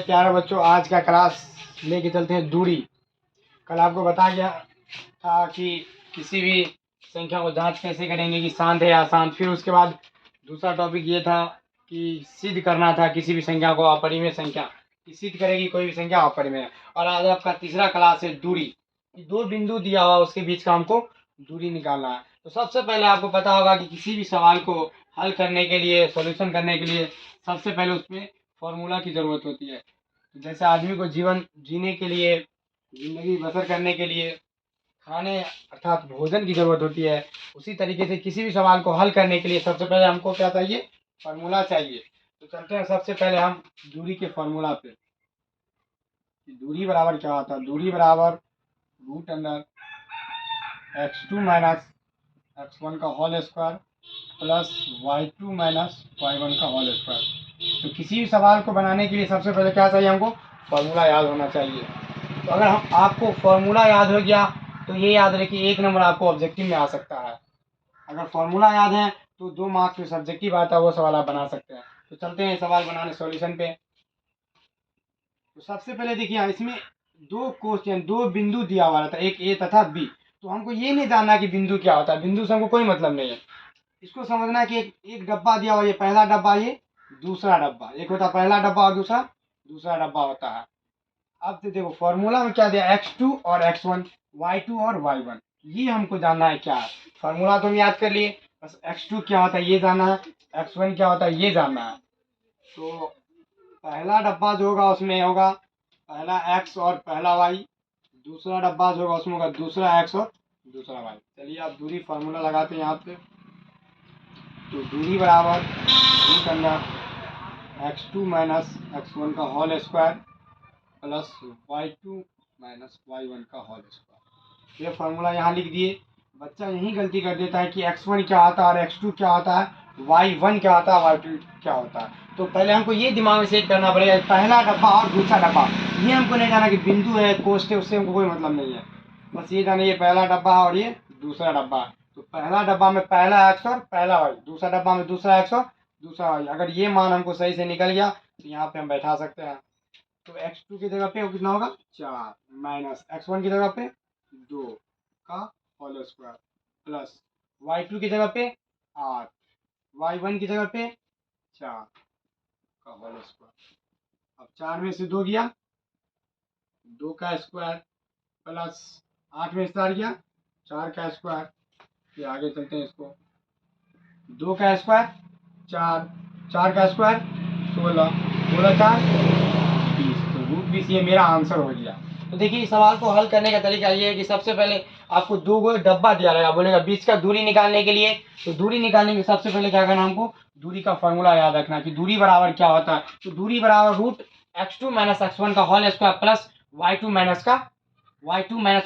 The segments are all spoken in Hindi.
प्यारे बच्चों, आज का क्लास लेके चलते हैं दूरी। कल आपको बताया गया था कि किसी भी संख्या को जांच कैसे करेंगे कि शांत है या अशांत। फिर उसके बाद दूसरा टॉपिक ये था कि सिद्ध करना था किसी भी संख्या को अपरिमेय संख्या कि सिद्ध करेगी कोई भी संख्या अपरिमेय। और आज आपका तीसरा क्लास है दूरी, कि दो बिंदु दिया हुआ उसके बीच का हमको दूरी निकालना है। तो सबसे पहले आपको पता होगा कि किसी भी सवाल को हल करने के लिए, सॉल्यूशन करने के लिए सबसे पहले उसमें फॉर्मूला की ज़रूरत होती है। जैसे आदमी को जीवन जीने के लिए, ज़िंदगी बसर करने के लिए खाने अर्थात भोजन की ज़रूरत होती है, उसी तरीके से किसी भी सवाल को हल करने के लिए सबसे पहले हमको क्या चाहिए? फार्मूला चाहिए। तो चलते हैं सबसे पहले हम दूरी के फार्मूला पे। दूरी बराबर क्या होता है? दूरी बराबर root under x2 minus x1 का whole square plus y2 minus y1 का होल स्क्वायर। तो किसी भी सवाल को बनाने के लिए सबसे पहले क्या चाहिए? हमको फार्मूला याद होना चाहिए। तो अगर हम आपको फार्मूला याद हो गया तो ये याद रखिए 1 नंबर आपको ऑब्जेक्टिव में आ सकता है। अगर फार्मूला याद है तो 2 मार्क्स में सब्जेक्टिव आता है, वो सवाल आप बना सकते हैं। तो चलते हैं सवाल बनाने सॉल्यूशन पे। तो सबसे पहले देखिए, इसमें दो क्वेश्चन, दो बिंदु दिया हुआ था, एक ए तथा बी। तो हमको ये नहीं जानना कि बिंदु क्या होता है, बिंदु से हमको कोई मतलब नहीं है। इसको समझना है कि एक डब्बा दिया हुआ, ये पहला डब्बा, ये दूसरा डब्बा। एक होता है पहला डब्बा और दूसरा दूसरा डब्बा होता है। अब तो देखो फॉर्मूला में क्या दिया, x2 और x1, y2 और y1, ये हमको जानना है क्या है। फार्मूला तो हम याद कर लिए, बस x2 क्या होता है ये जानना है, x1 क्या होता है ये जानना है। तो पहला डब्बा जो होगा उसमें होगा पहला x और पहला y, दूसरा डब्बा जो होगा उसमें होगा दूसरा x और दूसरा y। चलिए आप दूरी फार्मूला लगाते हैं यहाँ पे। तो दूरी बराबर root under x2 minus x1 का whole square plus y2 minus y1 का होल स्क्वायर। ये फार्मूला यहाँ लिख दिए। बच्चा यही गलती कर देता है कि x1 क्या होता है और x2 क्या होता है, y1 क्या होता है, y2 क्या होता है। तो पहले हमको ये दिमाग में सेट करना पड़ेगा, पहला डब्बा और दूसरा डब्बा। ये हमको नहीं जाना कि बिंदु है, कोष्ठ है, उससे हमको कोई मतलब नहीं है। बस ये जाना ये पहला डब्बा और ये दूसरा डब्बा। तो पहला डब्बा में पहला x और पहला y, दूसरा डब्बा में दूसरा x और दूसरा y। अगर ये मान हमको सही से निकल गया तो यहाँ पे हम बैठा सकते हैं। तो x2 की जगह पे कितना होगा 4 माइनस x1 की जगह पे 2 का होल स्क्वायर प्लस y2 की जगह पे 8, y1 की जगह पे 4 का होल स्क्वायर। अब 4 में से 2 गया, 2 का स्क्वायर प्लस 8 में 4 गया, 4 का स्क्वायर। फिर आगे चलते हैं, इसको 2 का स्क्वायर 4, 4 का स्क्वायर 16, 16 4 20। तो रूट 20 ये मेरा आंसर हो गया। तो देखिए इस सवाल को हल करने का तरीका ये है कि सबसे पहले आपको 2 गो डब्बा दिया रहेगा, बोलेगा बीच का दूरी निकालने के लिए। तो दूरी निकालने के सबसे पहले क्या करना, हमको दूरी का फॉर्मूला याद रखना कि दूरी बराबर क्या होता है। तो दूरी बराबर रूट x2 माइनस x1 का whole square plus y2 minus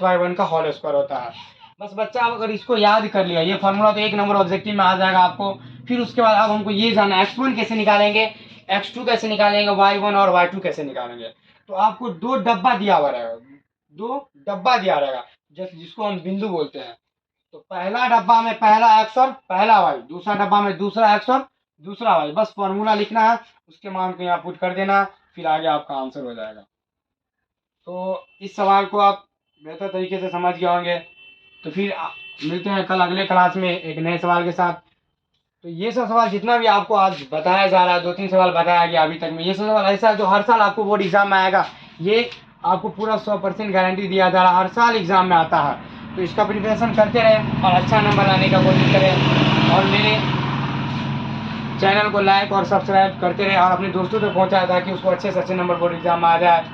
y1 का होल स्क्वायर होता है। बस बच्चा अगर इसको याद कर लिया, ये फार्मूला तो 1 नंबर ऑब्जेक्टिव में आ जाएगा आपको। फिर उसके बाद अब हमको ये जानना x1 कैसे निकालेंगे, x2 कैसे निकालेंगे, y1 और y2 कैसे निकालेंगे। तो आपको 2 डब्बा दिया हुआ रहेगा, 2 डब्बा दिया रहेगा जिसको हम बिंदु बोलते हैं। तो पहला डब्बा में पहला x और पहला y, दूसरा डब्बा में दूसरा x और दूसरा y। बस फॉर्मूला लिखना है, उसके मान को यहाँ पुट कर देना, फिर आगे आपका आंसर हो जाएगा। तो इस सवाल को आप बेहतर तरीके से समझ गए होंगे। तो फिर मिलते हैं कल अगले क्लास में एक नए सवाल के साथ। तो ये सब सवाल जितना भी आपको आज बताया जा रहा है, 2-3 सवाल बताया गया अभी तक में, ये सब सवाल ऐसा है जो हर साल आपको बोर्ड एग्जाम में आएगा। ये आपको पूरा 100% गारंटी दिया जा रहा है, हर साल एग्जाम में आता है। तो इसका प्रिपरेशन करते रहें और अच्छा नंबर लाने का कोशिश करें। और मेरे चैनल को लाइक और सब्सक्राइब करते रहें और अपने दोस्तों तक पहुँचाएं ताकि उसको अच्छे से अच्छे नंबर बोर्ड एग्जाम में आ जाए।